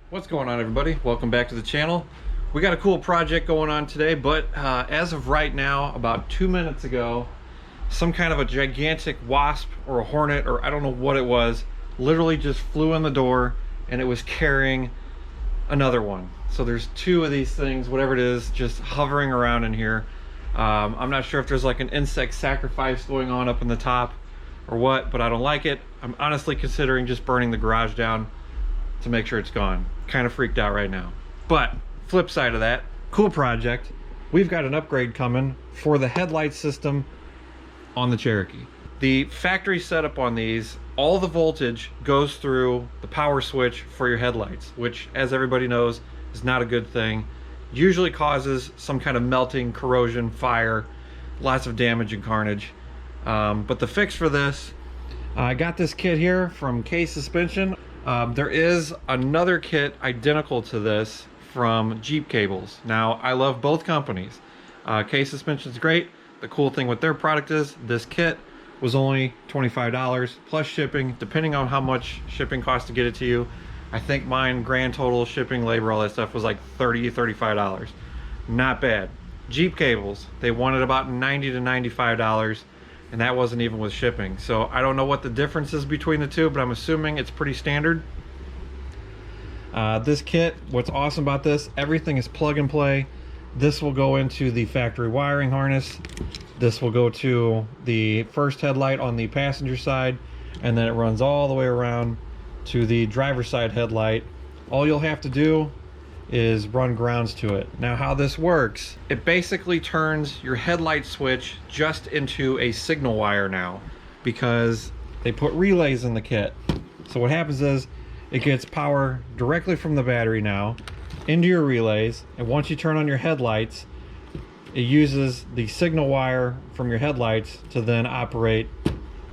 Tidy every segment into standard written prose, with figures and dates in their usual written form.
What's going on, everybody? Welcome back to the channel. We got a cool project going on today, but as of right now, about 2 minutes ago, some kind of a gigantic wasp or a hornet, or I don't know what it was, literally just flew in the door and it was carrying another one. So there's two of these things, whatever it is, just hovering around in here. I'm not sure if there's like an insect sacrifice going on up in the top or what, but I don't like it. I'm honestly considering just burning the garage down to make sure it's gone. Kind of freaked out right now. But flip side of that, cool project. We've got an upgrade coming for the headlight system on the Cherokee. The factory setup on these, all the voltage goes through the power switch for your headlights, which, as everybody knows, is not a good thing. Usually causes some kind of melting, corrosion, fire, lots of damage and carnage. But the fix for this, I got this kit here from K Suspension. There is another kit identical to this from Jeep Cables. Now, I love both companies. K Suspension is great. The cool thing with their product is this kit was only $25 plus shipping, depending on how much shipping costs to get it to you. I think mine, grand total, shipping, labor, all that stuff, was like $30, $35. Not bad. Jeep Cables, they wanted about $90 to $95, and that wasn't even with shipping. So I don't know what the difference is between the two, but I'm assuming it's pretty standard. This kit, what's awesome about this, everything is plug and play. This will go into the factory wiring harness. This will go to the first headlight on the passenger side, and then it runs all the way around to the driver's side headlight. All you'll have to do is run grounds to it. Now, how this works, it basically turns your headlight switch just into a signal wire now, because they put relays in the kit. So what happens is it gets power directly from the battery now into your relays, and once you turn on your headlights, it uses the signal wire from your headlights to then operate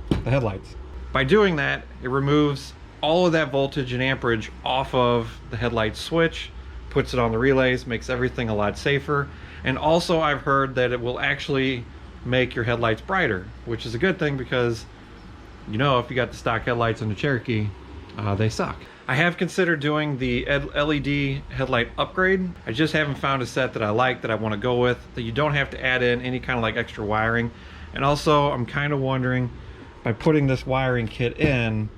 the headlights. By doing that, it removes all of that voltage and amperage off of the headlight switch, puts it on the relays, makes everything a lot safer. And also, I've heard that it will actually make your headlights brighter, which is a good thing, because you know, if you got the stock headlights on the Cherokee, they suck. I have considered doing the LED headlight upgrade. I just haven't found a set that I like, that I want to go with, that you don't have to add in any kind of like extra wiring. And also, I'm kind of wondering, by putting this wiring kit in,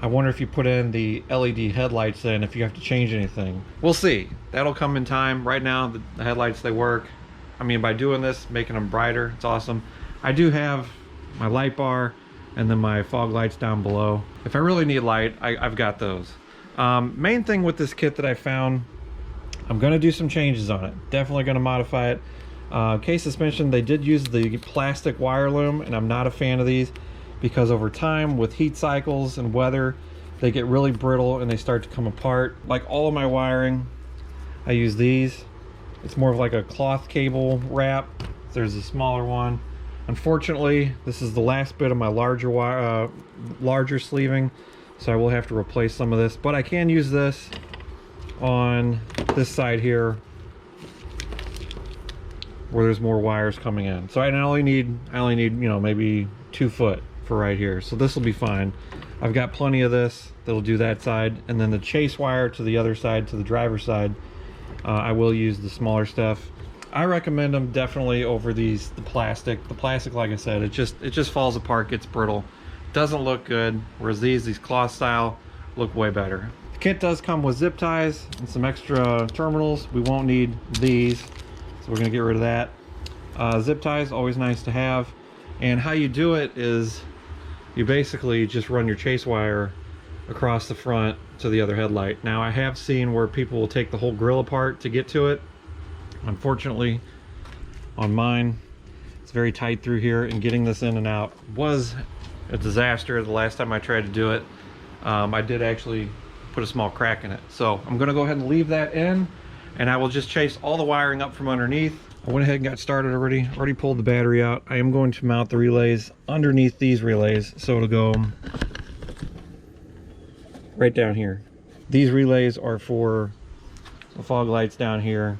I wonder if you put in the LED headlights in, if you have to change anything. We'll see. That'll come in time. Right now, the headlights, they work. I mean, by doing this, making them brighter, it's awesome. I do have my light bar and then my fog lights down below. If I really need light, I've got those. Main thing with this kit that I found, I'm gonna do some changes on it. Definitely gonna modify it. K Suspension, they did use the plastic wire loom, and I'm not a fan of these, because over time with heat cycles and weather, they get really brittle and they start to come apart. Like all of my wiring, I use these. It's more of like a cloth cable wrap. There's a smaller one. Unfortunately, this is the last bit of my larger wire, larger sleeving, so I will have to replace some of this, but I can use this on this side here where there's more wires coming in. So I only need, you know, maybe 2 foot for right here, so this will be fine. I've got plenty of this that'll do that side, and then the chase wire to the other side, to the driver's side, I will use the smaller stuff. I recommend them definitely over the plastic. The plastic, like I said, it just falls apart, gets brittle, doesn't look good, whereas these cloth style look way better. The kit does come with zip ties and some extra terminals. We won't need these, so we're gonna get rid of that. Zip ties, always nice to have. And how you do it is you basically just run your chase wire across the front to the other headlight. Now, I have seen where people will take the whole grill apart to get to it. Unfortunately, on mine, it's very tight through here, and getting this in and out was a disaster the last time I tried to do it. I did actually put a small crack in it. So I'm gonna go ahead and leave that in, and I will just chase all the wiring up from underneath. I went ahead and got started already pulled the battery out. I am going to mount the relays underneath these relays, so it'll go right down here. These relays are for the fog lights down here,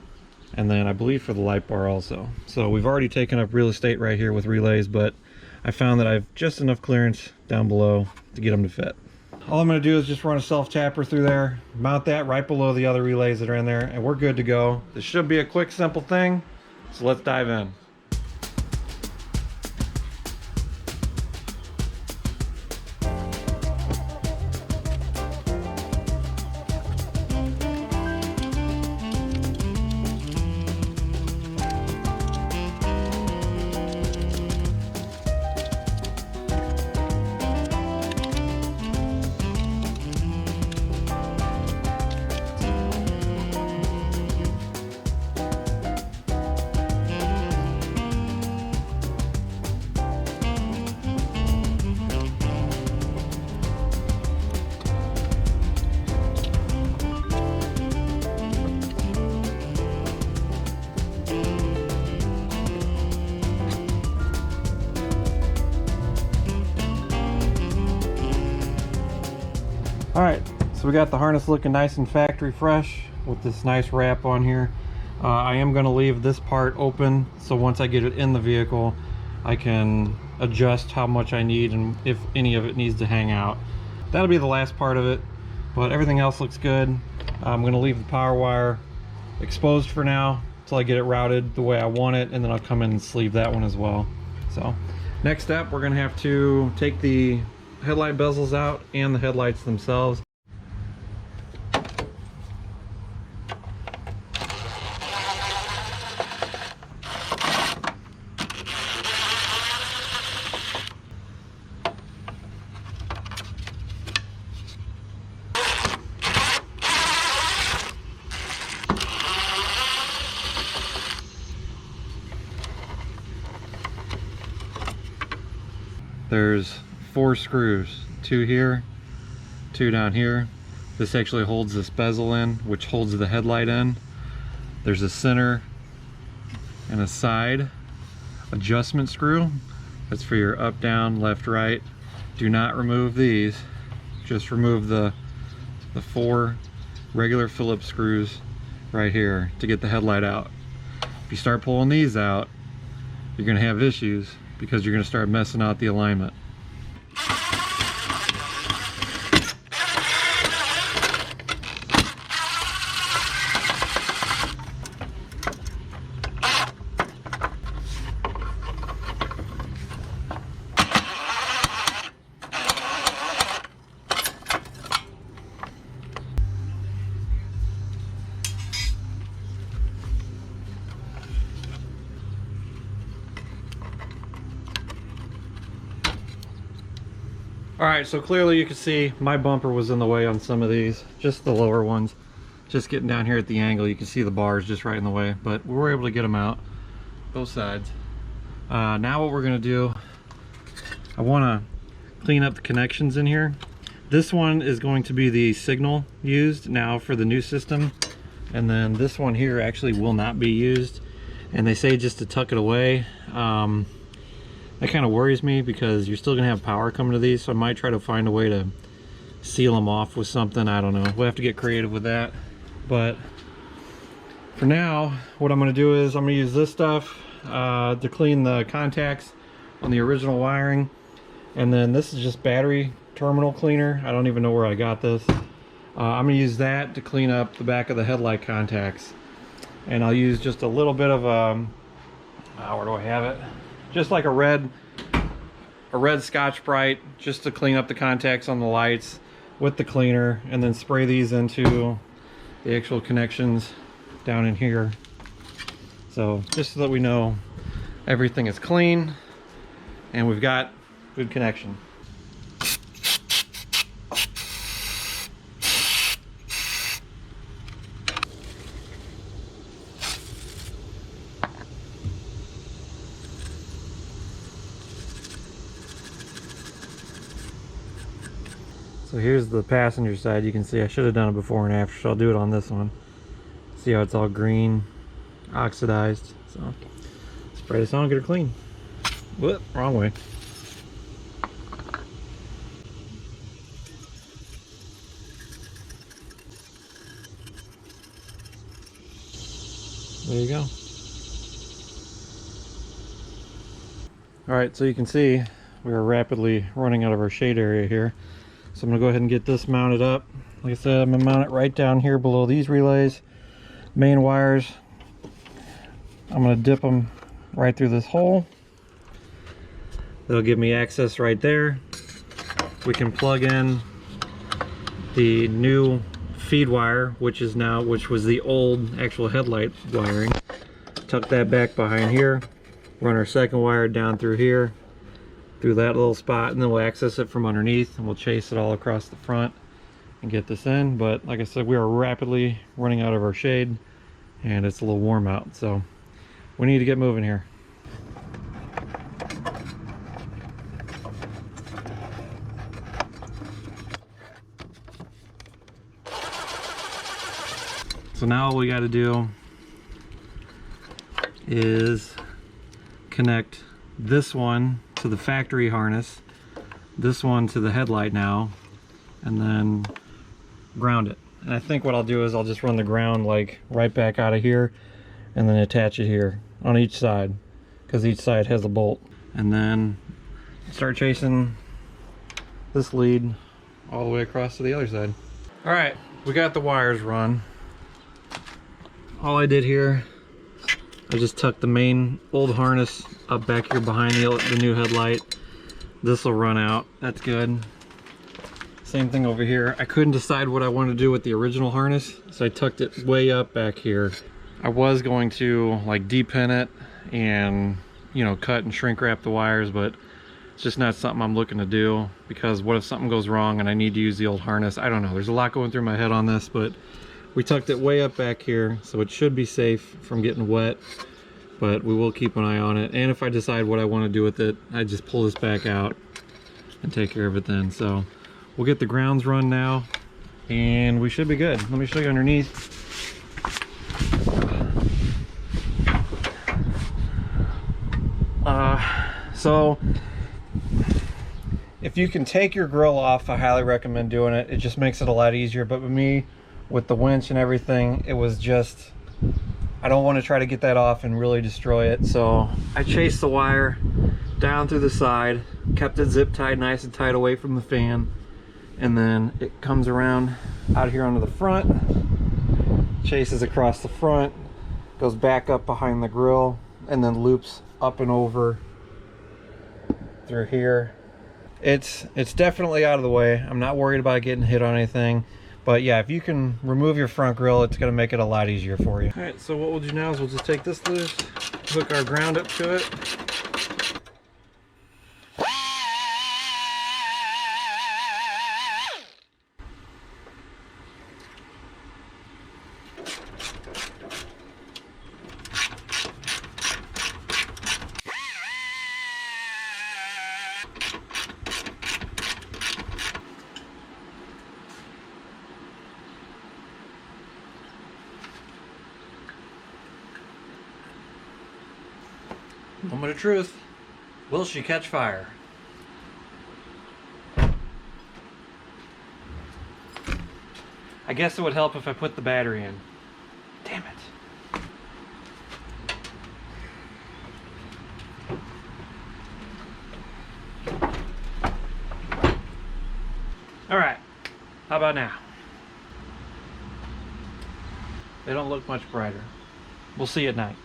and then I believe for the light bar also. So we've already taken up real estate right here with relays, but I found that I have just enough clearance down below to get them to fit. All I'm going to do is just run a self-tapper through there, mount that right below the other relays that are in there, and we're good to go. This should be a quick, simple thing, so let's dive in. Alright, so we got the harness looking nice and factory fresh with this nice wrap on here. I am going to leave this part open, so once I get it in the vehicle I can adjust how much I need and if any of it needs to hang out. That'll be the last part of it, but everything else looks good. I'm going to leave the power wire exposed for now until I get it routed the way I want it, and then I'll come in and sleeve that one as well. So next step, we're going to have to take the headlight bezels out and the headlights themselves. There's 4 screws, 2 here, 2 down here. This actually holds this bezel in, which holds the headlight in. There's a center and a side adjustment screw. That's for your up, down, left, right. Do not remove these. Just remove the 4 regular Phillips screws right here to get the headlight out. If you start pulling these out, you're going to have issues because you're going to start messing out the alignment. Alright, so clearly you can see my bumper was in the way on some of these, just the lower ones. Just getting down here at the angle, you can see the bars just right in the way, but we were able to get them out, both sides. Now what we're going to do, I want to clean up the connections in here. This one is going to be the signal used now for the new system, and then this one here actually will not be used, and they say just to tuck it away. That kind of worries me because you're still gonna have power coming to these, so I might try to find a way to seal them off with something. I don't know, we'll have to get creative with that. But for now, what I'm gonna do is I'm gonna use this stuff to clean the contacts on the original wiring, and then this is just battery terminal cleaner. I don't even know where I got this. I'm gonna use that to clean up the back of the headlight contacts, and I'll use just a little bit of where do I have it, just like a red Scotch-Brite, just to clean up the contacts on the lights with the cleaner, and then spray these into the actual connections down in here. So just so that we know everything is clean and we've got good connection. So here's the passenger side. You can see I should have done it before and after, so I'll do it on this one. See how it's all green, oxidized. So spray this on, get it clean. Whoop, wrong way. There you go. All right, so you can see we are rapidly running out of our shade area here. So I'm gonna go ahead and get this mounted up. Like I said, I'm gonna mount it right down here below these relays. Main wires, I'm gonna dip them right through this hole. That'll give me access right there. We can plug in the new feed wire, which was the old actual headlight wiring. Tuck that back behind here, run our second wire down through here, through that little spot, and then we'll access it from underneath, and we'll chase it all across the front and get this in. But like I said, we are rapidly running out of our shade, and it's a little warm out, so we need to get moving here. So now all we got to do is connect this one to the factory harness, this one to the headlight now, and then ground it. And I think what I'll do is I'll just run the ground like right back out of here and then attach it here on each side, because each side has a bolt. And then start chasing this lead all the way across to the other side. All right, we got the wires run. All I did here, I just tucked the main old harness up back here behind the new headlight. This will run out, that's good. Same thing over here. I couldn't decide what I wanted to do with the original harness, so I tucked it way up back here. I was going to like de-pin it and, you know, cut and shrink wrap the wires, but it's just not something I'm looking to do, because what if something goes wrong and I need to use the old harness? I don't know, there's a lot going through my head on this, but we tucked it way up back here, so it should be safe from getting wet, but we will keep an eye on it. And if I decide what I want to do with it, I just pull this back out and take care of it then. So we'll get the grounds run now, and we should be good. Let me show you underneath. So if you can take your grill off, I highly recommend doing it. It just makes it a lot easier. But with me, with the winch and everything, it was just, I don't want to try to get that off and really destroy it. So I chased the wire down through the side, kept it zip tied nice and tight away from the fan, and then it comes around out here onto the front, chases across the front, goes back up behind the grill, and then loops up and over through here. It's definitely out of the way. I'm not worried about getting hit on anything. But yeah, if you can remove your front grille, it's going to make it a lot easier for you. All right, so what we'll do now is we'll just take this loose, hook our ground up to it. Moment of truth. Will she catch fire? I guess it would help if I put the battery in. Damn it. All right, how about now? They don't look much brighter. We'll see at night.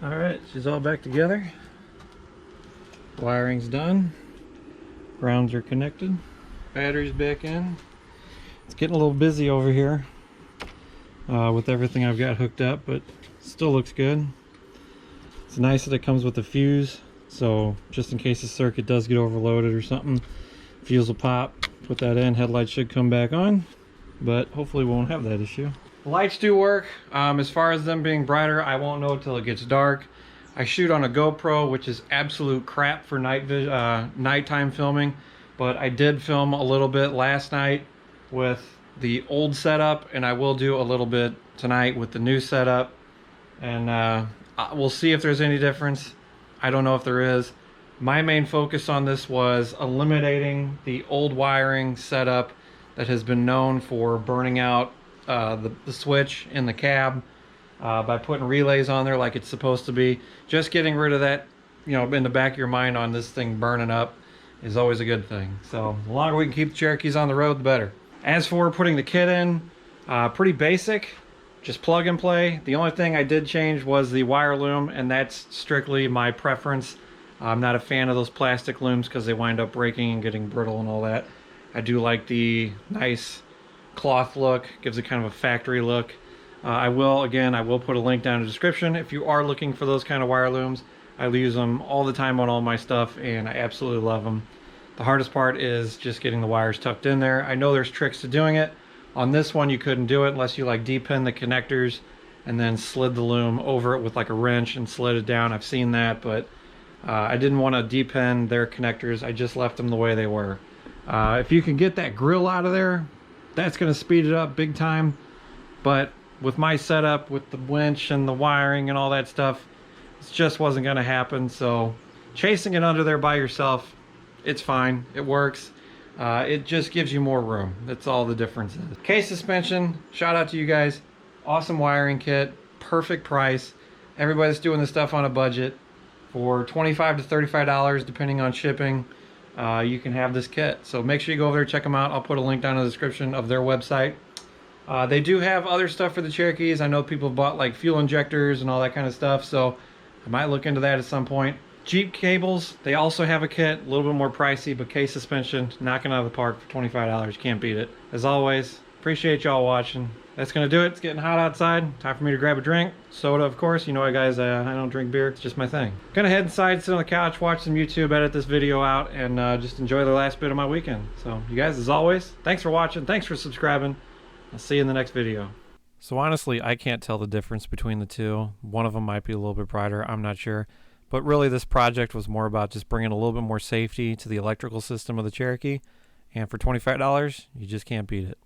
All right, she's all back together. Wiring's done. Grounds are connected. Battery's back in. It's getting a little busy over here with everything I've got hooked up, but still looks good. It's nice that it comes with a fuse So just in case the circuit does get overloaded or something, fuse will pop, put that in, headlight should come back on, but hopefully we won't have that issue. The lights do work. As far as them being brighter, I won't know till it gets dark. I shoot on a GoPro, which is absolute crap for nighttime filming, but I did film a little bit last night with the old setup, and I will do a little bit tonight with the new setup, and we'll see if there's any difference. I don't know if there is. My main focus on this was eliminating the old wiring setup that has been known for burning out the switch in the cab by putting relays on there like it's supposed to be. Just getting rid of that, you know, in the back of your mind on this thing burning up is always a good thing. So the longer we can keep the Cherokees on the road, the better. As for putting the kit in, pretty basic, just plug and play. The only thing I did change was the wire loom, and that's strictly my preference. I'm not a fan of those plastic looms because they wind up breaking and getting brittle and all that. I do like the nice cloth look, gives it kind of a factory look. I will put a link down in the description if you are looking for those kind of wire looms. I use them all the time on all my stuff, and I absolutely love them. The hardest part is just getting the wires tucked in there. I know there's tricks to doing it. On this one, you couldn't do it unless you like de-pin the connectors and then slid the loom over it with like a wrench and slid it down. I've seen that, but I didn't want to de-pin their connectors. I just left them the way they were. If you can get that grill out of there, that's going to speed it up big time. But with my setup, with the winch and the wiring and all that stuff, it just wasn't going to happen. So chasing it under there by yourself, it's fine. It works. It just gives you more room. That's all the difference is. Case suspension, shout out to you guys. Awesome wiring kit, perfect price. Everybody's doing this stuff on a budget. For $25 to $35, depending on shipping, you can have this kit. So make sure you go over there, check them out. I'll put a link down in the description of their website. They do have other stuff for the Cherokees. I know people have bought like fuel injectors and all that kind of stuff, so I might look into that at some point. Jeep cables, they also have a kit, a little bit more pricey, but case suspension, knocking out of the park for $25. Can't beat it. As always, appreciate y'all watching. That's gonna do it. It's getting hot outside. Time for me to grab a drink. Soda, of course. You know, guys, I don't drink beer. It's just my thing. Gonna head inside, sit on the couch, watch some YouTube, edit this video out, and just enjoy the last bit of my weekend. So, you guys, as always, thanks for watching. Thanks for subscribing. I'll see you in the next video. So honestly, I can't tell the difference between the two. One of them might be a little bit brighter. I'm not sure. But really, this project was more about just bringing a little bit more safety to the electrical system of the Cherokee. And for $25, you just can't beat it.